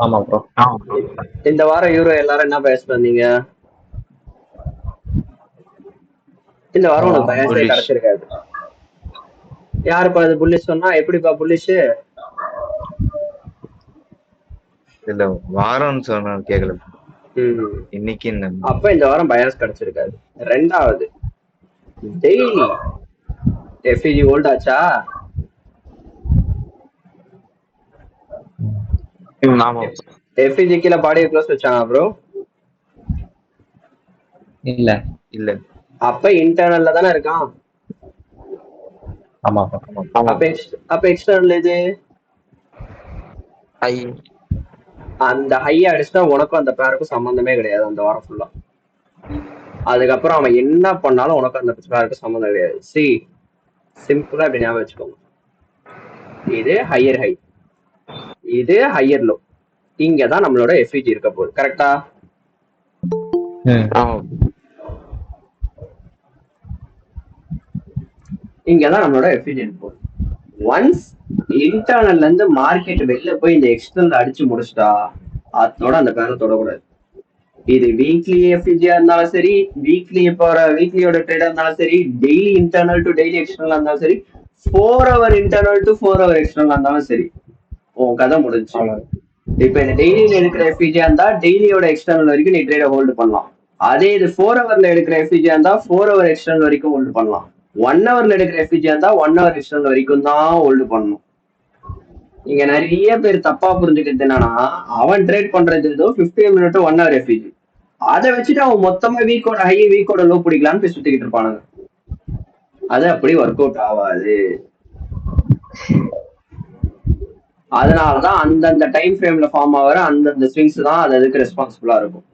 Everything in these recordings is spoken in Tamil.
ஆமா ப்ரோ. இந்த வாரம் யூரோ எல்லாரும் என்ன பேசிட்டு வந்தீங்க? இந்த வாரம் உனக்கு பயசே கிடைச்சிருக்காது. யாருப்பா அது புல்லிஷ் சொன்னா? எப்படிப்பா புல்லிஷ்? இல்ல வாரம்னு சொன்ன கேக்கல. இன்னைக்கு அப்ப இந்த வாரம் பயாஸ் கிடைச்சிருக்காது. ரெண்டாவது டெய்லி எஃப்இஜி ஓல்ட் ஆச்சா? எஃப்இஜி கீழே பாடியை க்ளோஸ் வச்சானா ப்ரோ? இல்ல இல்ல. அப்ப இன்டர்னல்ல தானே இருக்கான். ஆமா அப்ப எக்ஸ்டர்னல் இது ஹை. அந்த ஹையை அடிச்சுட்டா உனக்கும் அந்த பேருக்கும் சம்பந்தமே கிடையாது அந்த வாரம் ஃபுல்லா. அதுக்கப்புறம் அவன் என்ன பண்ணாலும் உனக்கு அந்த பேருக்கும் சம்பந்தம் கிடையாது. சி சிம்பிளா இப்படி ஞாபகம் வச்சுக்கோங்க. இது ஹையர் ஹை, இது ஹையர் லோ. இங்கதான் நம்மளோட எஃப்இஜி இருக்க போகுது. கரெக்டா? இங்கதான் நம்மளோட எஃப்இஜி இருக்க போகுது. ஒன்ஸ் இன்டர்னல்ல இருந்து மார்க்கெட் வெளில போய் இந்த எக்ஸ்டர்னல் அடிச்சு முடிச்சிட்டா அதோட அந்த பேரை தொடக்கூடாது. இது வீக்லி எஃப்இஜியா இருந்தாலும் சரி, வீக்லியோட ட்ரேடா இருந்தாலும் சரி, daily internal to daily external இருந்தாலும் சரி, 4 hour internal to 4 hour external இருந்தாலும் சரி, உன் கதை முடிஞ்சு. இப்ப இந்த டெய்லியில எடுக்கிற எஃப்இஜியா இருந்தா டெய்லியோட எக்ஸ்டர்னல் வரைக்கும் நீ ட்ரேட ஹோல்டு பண்ணலாம். அதே இது 4 hourல எடுக்கிற எஃப்இஜியா இருந்தா 4 hour எக்ஸ்டர்னல் வரைக்கும் ஹோல்டு பண்ணலாம். 1 hourல எடுக்கிற எஃப்இஜியா இருந்தா 1 hour எக்ஸ்டர்னல் வரைக்கும் தான் ஹோல்டு பண்ணணும். இங்க நிறைய பேர் தப்பா புரிஞ்சுக்கிறது என்னன்னா, அவன் ட்ரேட் பண்றது ஏதோ 15 minute 1 hour எஃப்இஜி, அதை வச்சுட்டு அவன் மொத்தமா வீக்கோட ஹை வீக்கோட லோ பிடிக்கலான்னு போய் சுத்திக்கிட்டு இருப்பானுங்க. அது அப்படி ஒர்க் அவுட் ஆகாது. அதனாலதான் அந்தந்த டைம் ஃப்ரேம்ல ஃபார்ம் ஆகிற அந்தந்த ஸ்விங்ஸ் தான் அது அதுக்கு ரெஸ்பான்சிபிளா இருக்கும்.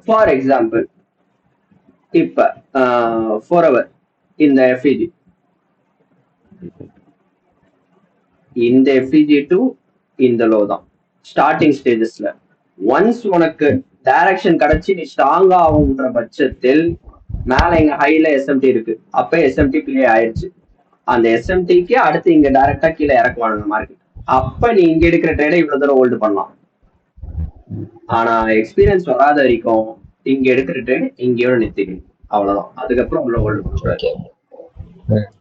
ஃபார் எக்ஸாம்பிள் இப்ப 4 hour இந்த எஃப்இஜி, இந்த எஃப்இஜி டு இந்த லோ தான் ஸ்டார்டிங் ஸ்டேஜஸ்ல. ஒன்ஸ் உனக்கு டைரக்ஷன் கிடைச்சி நீ ஸ்ட்ராங்கா ஆகுன்ற பட்சத்தில் மேல இங்க ஹைல எஸ்எம்டி இருக்கு, அப்ப எஸ்எம்டி கிளியர் ஆயிடுச்சு. அந்த எஸ்எம்டிக்கு அடுத்து இங்க டைரக்டா கீழே இறக்குவானுங்க மார்க்கெட். அப்ப நீ இங்க எடுக்கிற ட்ரேடை இவ்வளவு தூரம் ஹோல்டு பண்ணலாம். ஆனா எக்ஸ்பீரியன்ஸ் வராத வரைக்கும் இங்க எடுக்கிற ட்ரேட் இங்கேயோட நிறுத்திக்கணும், அவ்வளவுதான். அதுக்கப்புறம் உள்ள ஹோல்டு பண்ணக்கூடாது.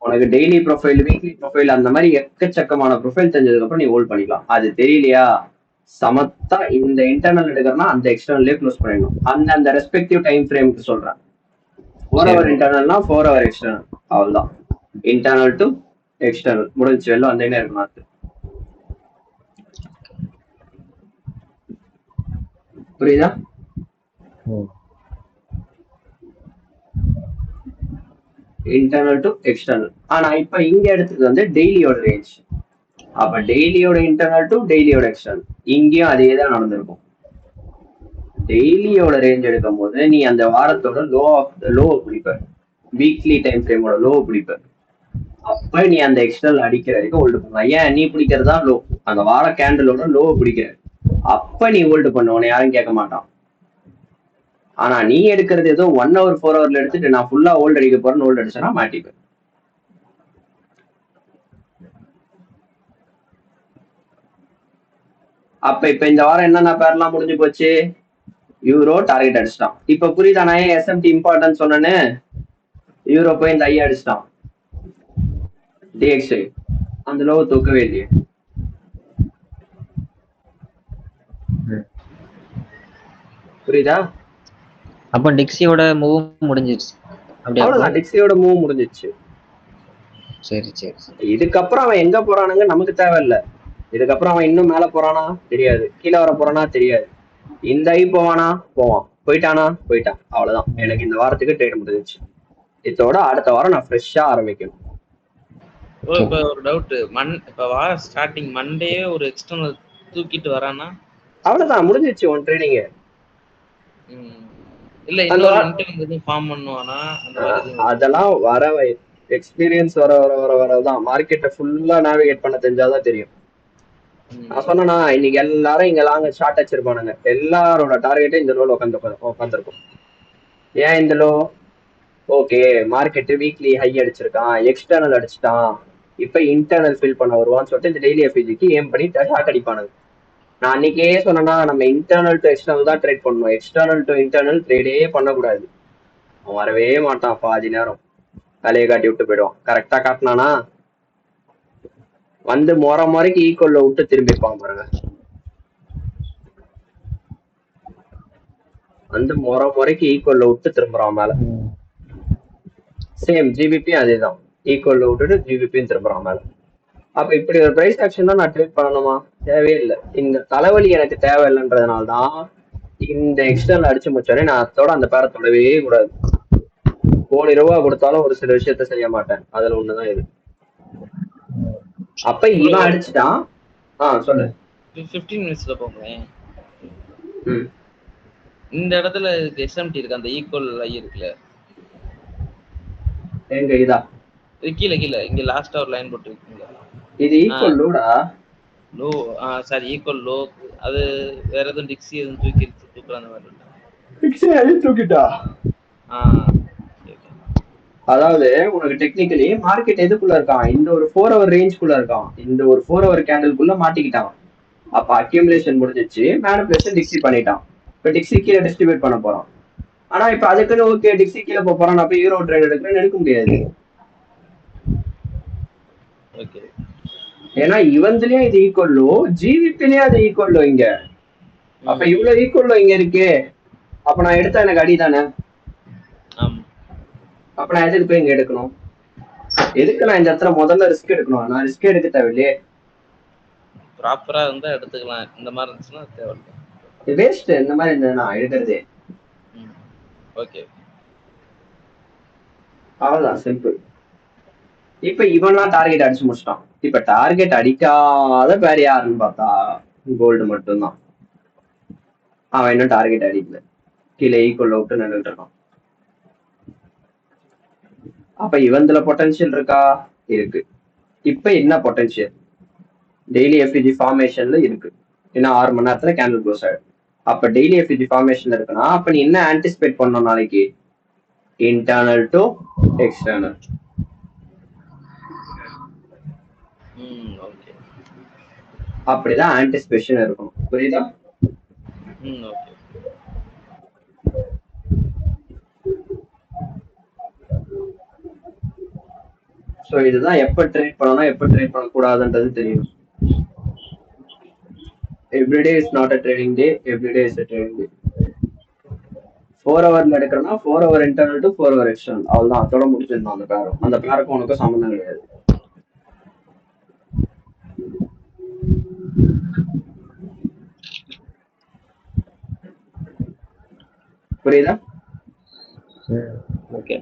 உனக்கு டெய்லி ப்ரொஃபைல், வீக்லி ப்ரொஃபைல், அந்த மாதிரி எக்கச்சக்கமான ப்ரொஃபைல் தெரிஞ்சதுக்கு அப்புறம் நீ ஹோல்ட் பண்ணிக்கலாம். அது தெரியலையா, சமத்தா இந்த இன்டர்னல் எடுக்கிறனா அந்த எக்ஸ்டர்னல்லே க்ளோஸ் பண்ணிடணும். அந்த ரெஸ்பெக்டிவ் டைம் ஃப்ரேமுக்கு சொல்றேன். 4 hour இன்டர்னல்னா 4 hour எக்ஸ்டர்னல், அவ்வளவுதான். இன்டர்னல் டு எக்ஸ்டர்னல் முடிஞ்சு வெளில வந்தேன்னே இருக்கணும். புரியுதா? Internal to external. ஆனா இப்ப இங்க எடுத்தது வந்து டெய்லியோட ரேஞ்ச். அப்ப டெய்லியோட இன்டர்னல் டு டெய்லியோட எக்ஸ்டர்னல், இங்கேயும் அதே தான் நடந்திருக்கும். டெய்லியோட ரேஞ்ச் எடுக்கும் போது நீ அந்த வாரத்தோட லோ பிடிப்ப, வீக்லி டைம் ஃப்ரேமோட லோ பிடிப்ப. அப்ப நீ அந்த எக்ஸ்டர்னல் அடிக்கிற வரைக்கும் ஹோல்டு பண்ணலாம். ஏன் நீ பிடிக்கிறதா லோ, அந்த வார கேண்டலோட லோ பிடிக்கிற, அப்ப நீ ஹோல்டு பண்ணுவோன்னு யாரும் கேட்க மாட்டான். ஆனா நீ எடுக்கிறது ஏதோ 1 hour 4 hourல எடுத்துட்டு நான் ஃபுல்லா ஹோல்டு அடிக்க போறேன்னு ஹோல்டு அடிச்சா மாட்டிப்பேன். அப்ப இப்ப இந்த வாரம் என்னென்ன பேர்லாம் முடிஞ்சு போச்சு? யூரோ டார்கெட் அடிச்சிட்டான். இப்ப புரியுதா நான் ஏன் எஸ்எம்டி இம்பார்ட்டன்ட் சொன்னேன்னு? யூரோ போய் இந்த ஐ அடிச்சிட்டான், டிஎக்ஸ்ஐ அந்த லோவை தூக்கவே இல்லையே. புரியுதா? அப்ப டிக்ஸியோட மூவ் முடிஞ்சிருச்சு. அவ்வளவுதான், டிக்ஸியோட மூவ் முடிஞ்சிருச்சு. சரி சரி. இதுக்கப்புறம் அவன் எங்க போறானுங்க நமக்கு தேவையில்லை. இதுக்கப்புறம் அவன் இன்னும் மேல போறானா தெரியாது, கீழே வர போறானா தெரியாது. இந்த ஐ போவானா போவான், போயிட்டானா போயிட்டான், அவ்வளவுதான். எனக்கு இந்த வாரத்துக்கு ட்ரேட் முடிஞ்சிச்சு. இதோட அடுத்த வாரம் நான் ஃப்ரெஷ்ஷா ஆரம்பிக்கணும். இப்ப ஒரு டவுட், இப்ப வார ஸ்டார்டிங் மண்டே ஒரு எக்ஸ்டர்னல் தூக்கிட்டு வரானா அவ்வளவுதான், முடிஞ்சிச்சு உன் ட்ரேடிங். இல்ல இன்னொரு இன்டர்னல் ஃபார்ம் பண்ணுவானா? அதெல்லாம் வர எக்ஸ்பீரியன்ஸ் வர வர வர வரதான் மார்க்கெட்டை ஃபுல்லா நேவிகேட் பண்ண தெரிஞ்சாதான் தெரியும். நான் சொன்னா இன்னைக்கு எல்லாரும் இங்க லாங்க ஷார்ட் வச்சிருப்பானுங்க, எல்லாரோட டார்கெட்டும் இந்த லோல உட்காந்துருக்கும். ஏன் இந்த low? Okay market weekly high அடிச்சிருக்கான், எக்ஸ்டர்னல் அடிச்சிட்டான், இப்ப இன்டர்னல் ஃபில் பண்ண வருவான்னு சொல்லிட்டு இந்த டெய்லி எஃப்இஜிக்கு ஏம் பண்ணி ஷார்ட் அடிப்பானுங்க. நான் அன்னைக்கே சொன்னேன்னா நம்ம இன்டர்னல் டு எக்ஸ்டர்னல் தான் ட்ரேட் பண்ணணும், எக்ஸ்டர்னல் டு இன்டர்னல் ட்ரேடே பண்ணக்கூடாது. அவன் வரவே மாட்டான், பாதி நேரம் தலையை காட்டி விட்டு போயிடுவான். கரெக்டா காட்டினானா வந்து முறைக்கு ஈக்குவல்ல விட்டு திரும்பிப்பான் பாருங்க. வந்து முறைக்கு ஈக்குவல்ல விட்டு திரும்புறான் மேல. சேம் ஜிபிபியும் அதேதான், ஈக்குவல்ல விட்டுட்டு ஜிபிபியும் திரும்புறான் மேல. அப்ப இப்படி ஒரு பிரைஸ் ஆக்ஷன் தான் நான் ட்ரேட் பண்ணணுமா? தேவையே இல்லை. இந்த தலைவலி எனக்கு தேவையில்லைன்றதுனால தான் இந்த எக்ஸ்டர்னல் அடிச்சு முடிச்சோடனே நான் அதோட அந்த பேரை தொடவே கூடாது. ₹1,000 கொடுத்தாலும் ஒரு சில விஷயத்த செய்ய மாட்டேன், அதுல ஒண்ணுதான் இது. அப்ப இவன் அடிச்சுட்டான். சொல்லு. 15 மினிட்ஸ்ல போங்களேன். ம். இந்த இடத்துல எஸ்எம்டி இருக்கு, அந்த ஈக்குவல் ஐ இருக்குல்ல, எங்க இதா கீழே இங்க லாஸ்டா ஒரு லைன் போட்டுருக்கீங்களா? இது ஈக்குவல் லோடா? Low, sorry equal low. அது வேற எதுவும் டிக்ஸி எதுவும் தூக்குற அந்த மாதிரி தூக்கிட்டா? அதாவது உனக்கு டெக்னிக்கலி மார்க்கெட் எதுக்குள்ள இருக்கான்? இந்த ஒரு 4 hour ரேஞ்சுக்குள்ள இருக்கான், இந்த ஒரு 4 hour கேண்டிலுக்குள்ள மாட்டிக்கிட்டான். அப்ப அக்யூமுலேஷன் முடிஞ்சிச்சு, மேனிபுலேஷன் டிக்ஸி பண்ணிட்டான். இப்ப டிக்ஸி கீழே டிஸ்ட்ரிபியூட் பண்ண போறான். ஆனா இப்ப அதுக்குன்னு ஓகே டிக்ஸி கீழே போறான், நான் போய் யூரோ ட்ரேட் எடுக்கிறேன்னு எடுக்க முடியாது. ஏன்னா இவன்லயும் இது ஈக்குவல் லோ, ஜிவிபிலயும் அது ஈக்குவல் லோ இங்க. அப்ப இவ்வளவு ஈக்குவல் லோ இங்க இருக்கு, அப்ப நான் எடுத்தா எனக்கு அடி தானே. அப்ப நான் எதுக்கு போய் இங்க எடுக்கணும்? எதுக்கு நான் இந்த இடத்துல முதல்ல ரிஸ்க் எடுக்கணும்? நான் ரிஸ்க் எடுக்க தேவையில்லையே. ப்ராப்பரா இருந்தா எடுத்துக்கலாம், இந்த மாதிரி இருந்துச்சுன்னா தேவையில்லை. வேஸ்ட் இந்த மாதிரி இருந்தா நான் எடுக்கிறதே. ஓகே, அவ்வளவுதான், சிம்பிள். இப்ப இவன்லாம் டார்கெட் அடிச்சு முடிச்சிட்டான். இப்ப டார்கெட் அடிக்காத வேற யாருன்னு பார்த்தா கோல்டு மட்டும்தான். அவன் இன்னும் டார்கெட் அடிக்கல, கீழே ஈக்குவல் விட்டு நின்றுட்டு இருக்கான். அப்ப இவன்ல பொட்டன்ஷியல் இருக்கா? இருக்கு. இப்ப என்ன பொட்டன்ஷியல்? டெய்லி எஃப்இஜி ஃபார்மேஷன்ல இருக்கு. இன்னும் 6 மணி நேரத்துல கேண்டில் க்ளோஸ் ஆயிடும். அப்ப டெய்லி எஃப்இஜி ஃபார்மேஷன்ல இருக்குன்னா அப்ப நீ என்ன ஆன்டிசிபேட் பண்ணணும் நாளைக்கு? Internal to external. அப்படிதான் ஆன்டிசிபேஷன் இருக்கணும், புரியுதா? சோ இதுதான் எப்ப ட்ரேட் பண்ணணும் எப்ப ட்ரேட் பண்ணக்கூடாதுன்றது தெரியும். Everyday is not a trading day, everyday is a trading டே. 4 ஹவர்ல எடுக்கிறோம்னா 4 hour internal to 4 hour external, அவ்வளவுதான். அதோட முடிச்சிருந்தோம் அந்த பேரும். அந்த பேருக்கும் உனக்கு சம்மந்தம் கிடையாது. புரியுதா? ஓகே.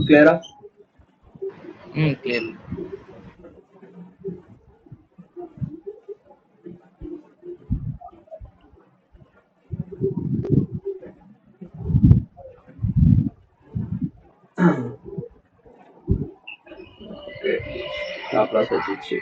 கிளியரா? கிளியர். லாஸ் வச்சிச்சு.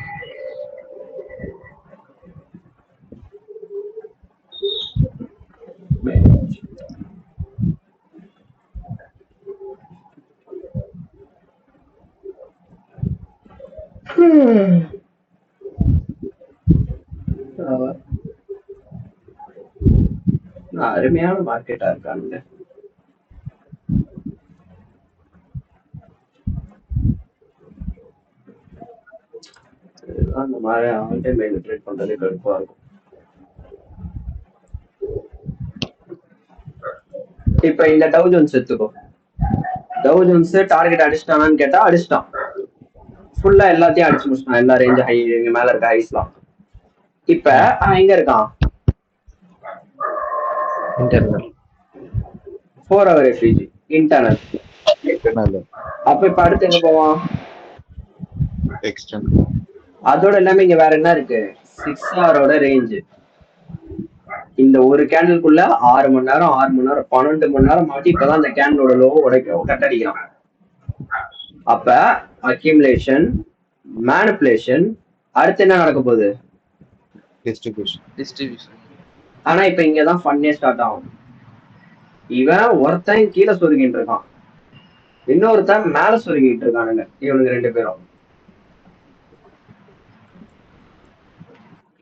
அருமையான மார்க்கெட்டா இருக்கானுங்க. அந்த மாதிரி ஆல் டைம் ஹைல ட்ரேட் பண்றதே கடுப்பா இருக்கும். இப்ப இந்த டவ் ஜோன்ஸ் எடுத்துக்கோ. டவ் ஜோன்ஸ் டார்கெட் அடிச்சிட்டானான்னு கேட்டா அடிச்சிட்டான். ஃபுல்லா எல்லாத்தையும் அடிச்சு முடிச்சிட்டான், எல்லா ரேஞ்ச் ஹை இங்க மேல இருக்க ஹைஸ்லாம். இப்ப அவன் எங்க இருக்கான்? Internal 4 hour FEG internal. அப்ப இப்ப அடுத்து எங்க போவான்? எக்ஸ்டர்னல். அதோட எல்லாமே இங்க வேற என்ன இருக்கு? 6 hour ரேஞ்ச். இந்த ஒரு கேண்டிலுக்குள்ள 6 மணி நேரம் 12 மணி நேரம் மாட்டி இப்பதான் அந்த கேண்டலோட லோ கட்டடிக்கலாம். அப்ப அக்யூமுலேஷன், மேனிபுலேஷன், அடுத்து என்ன நடக்க போகுது? டிஸ்ட்ரிபியூஷன். ஆனா இப்ப இங்கதான் ஃபன்னே ஸ்டார்ட் ஆகும். இவன் ஒருத்தன் கீழே சொருகிட்டு இருக்கான், இன்னொருத்தன் மேல சொருகிட்டு இருக்கானுங்க இவனுங்க 2 பேரும்.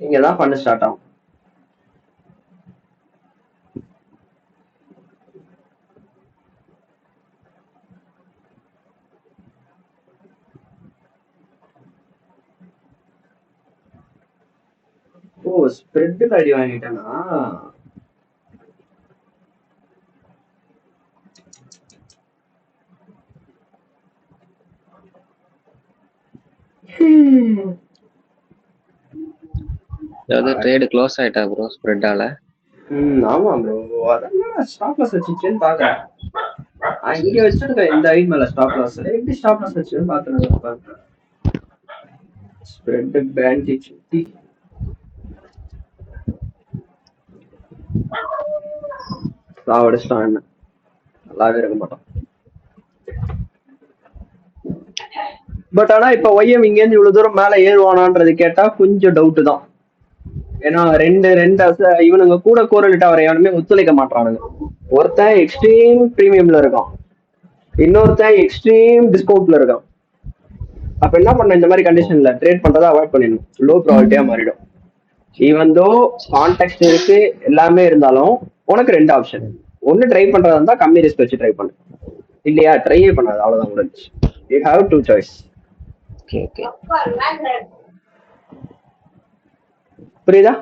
இங்கதான் பண்ண ஸ்டார்ட் ஆகும். ஓ ஸ்ப்ரெட்ல அடி வாங்கிட்டேனா? அதாவது ட்ரேடு க்ளோஸ் ஆயிட்டா ப்ரோ ஸ்ப்ரெட்டால. ஆமா ப்ரோ. அதான் ஸ்டாப் லாஸ் வச்சுச்சேன்னு பாக்குறேன். இங்க வச்சிருக்க இந்த ஐட் மேல ஸ்டாப் லாஸ் எப்படி ஸ்டாப் லாஸ் வச்சுன்னு பாக்குறேன். ஸ்ப்ரெட் பேண்ட் சுத்தி சாவடிச்சிட்டான். என்ன நல்லாவே இருக்க மாட்டான். பட் ஆனா இப்ப ஒய்எம் இங்க இருந்து இவ்வளவு தூரம் மேல ஏறுவானான்றது கேட்டா கொஞ்சம் டவுட் தான். ஏன்னா ரெண்டு இவனுங்க கூட கோரலிட்டா வர எவனுமே ஒத்துழைக்க மாட்டானுங்க. ஒருத்தன் எக்ஸ்ட்ரீம் பிரீமியம்ல இருக்கான், இன்னொருத்தன் எக்ஸ்ட்ரீம் டிஸ்கவுண்ட்ல இருக்கான். அப்ப என்ன பண்ண, இந்த மாதிரி கண்டிஷன்ல ட்ரேட் பண்றதை அவாய்ட் பண்ணிடணும். லோ ப்ராபபிலிட்டியா மாறிடும். ஈவன் தோ கான்டெக்ட் இருக்கு எல்லாமே இருந்தாலும் உனக்கு 2 ஆப்ஷன். ஒன்னு ட்ரை பண்றதா இருந்தா கம்மி ரிஸ்க் வச்சு ட்ரை பண்ணு, இல்லையா ட்ரையே பண்ணாது, அவ்வளவுதான் முடிஞ்சு. You have 2 choice. புரியுதா?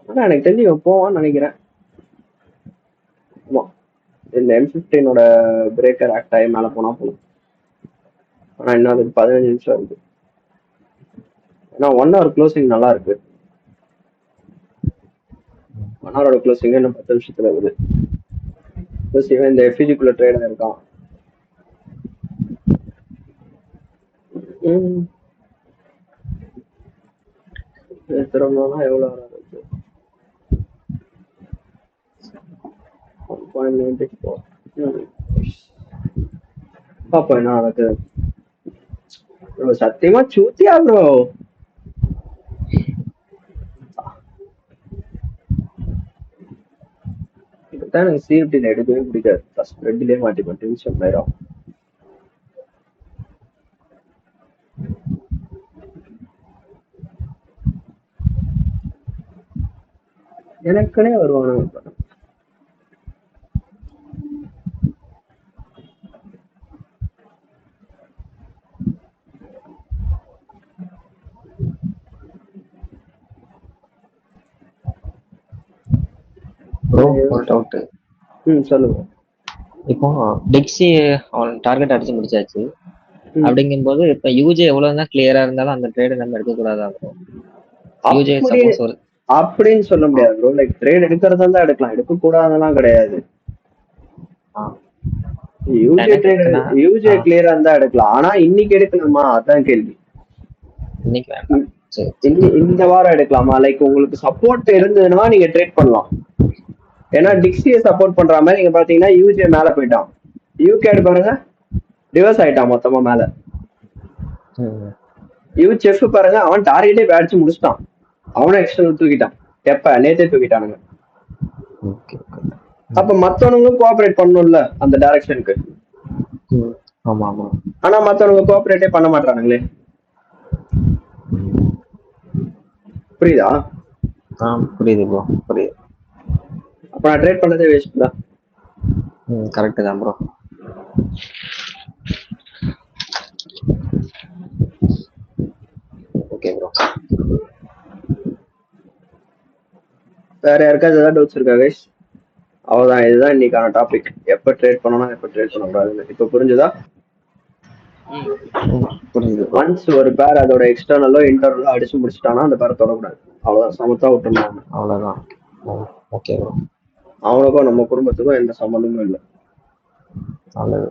ஆனா எனக்கு தெரிஞ்சு இவன் போவான்னு நினைக்கிறேன். ஆமா, இந்த M15 பிரேக்கர் ஆக்ட் ஆகி மேல போனா போதும். ஆனா இன்னும் அதுக்கு 15 நிமிஷம் இருக்கு. ஏன்னா 1 hour க்ளோசிங் நல்லா இருக்கு. 1 hour க்ளோசிங் இன்னும் 10 நிமிஷத்துல இருக்குது. ப்ளஸ் இவன் இந்த எஃபிஜிக்குள்ள ட்ரேடா இருக்கான். திரும்பனா எவ்வளவு வராது? 1.94. பாப்பா என்ன நடக்குது. சத்தியமா சூத்தியா ப்ரோ. இப்பதான் எனக்கு சிஎஃப்டில எடுக்கவே பிடிக்காது. ஃபர்ஸ்ட் ரெட்லயே மாட்டிப்பேன், டென்ஷன் ஆயிரும். எனக்குனே வருவானுங்க. சொல்லுங்க. இப்போ டிக்ஸி அவன் டார்கெட் அடிச்சு முடிச்சாச்சு. அப்படிங்கும்போது இப்ப யூஜே எவ்வளவுதான் கிளியரா இருந்தாலும் அந்த ட்ரேட் நம்ம எடுக்க கூடாதா ப்ரோ? யூஜே சப்போஸ் ஒரு அப்படின்னு சொல்ல முடியாது ப்ரோ. லைக் ட்ரேட் எடுக்கிறதா இருந்தா எடுக்கலாம், எடுக்க கூடாதெல்லாம் கிடையாது. யூஜே கிளியரா இருந்தா எடுக்கலாம். ஆனா இன்னைக்கு எடுக்கலாமா அதான் கேள்வி. இந்த வாரம் எடுக்கலாமா? லைக் உங்களுக்கு சப்போர்ட் இருந்ததுன்னா நீங்க ட்ரேட் பண்ணலாம். ஏன்னா டிக்ஸியை சப்போர்ட் பண்ற மாதிரி நீங்க பாத்தீங்கன்னா யூஜே மேல போயிட்டான், யூகேட் பாருங்க ரிவர்ஸ் ஆயிட்டான் மொத்தமா மேல. யூஎஃப் பாருங்க அவன் டார்கெட்டே அடிச்சு முடிச்சிட்டான், அவனும் எக்ஸ்டர்னல் தூக்கிட்டான். எப்ப நேத்தே தூக்கிட்டானுங்க. அப்ப மத்தவனுங்களும் கோஆபரேட் பண்ணணும்ல அந்த டைரக்ஷனுக்கு. ஆனா மத்தவனுங்க கோஆபரேட்டே பண்ண மாட்டானுங்களே. புரியுதா? புரியுது ப்ரோ, புரியுது. அப்ப நான் ட்ரேட் பண்ணதே வேஸ்ட் தான். கரெக்ட் தான் ப்ரோ. Okay bro. வேற யாருக்காவது ஏதாவது டவுட்ஸ் இருக்கா கைஸ்? அவ்வளவுதான், இதுதான் இன்னைக்கான டாபிக். எப்ப ட்ரேட் பண்ணணும் எப்ப ட்ரேட் பண்ணக்கூடாதுன்னு இப்ப புரிஞ்சுதா? ஒன்ஸ் ஒரு பேர் அதோட எக்ஸ்டர்னலோ இன்டர்னலோ அடிச்சு முடிச்சுட்டானா அந்த பேரை தொடக்கூடாது. அவ்வளவுதான், சமத்தா விட்டுருந்தாங்க. அவ்வளவுதான். Okay bro. அவனுக்கும் நம்ம குடும்பத்துக்கும் எந்த சம்மந்தமும் இல்லை. நல்லது.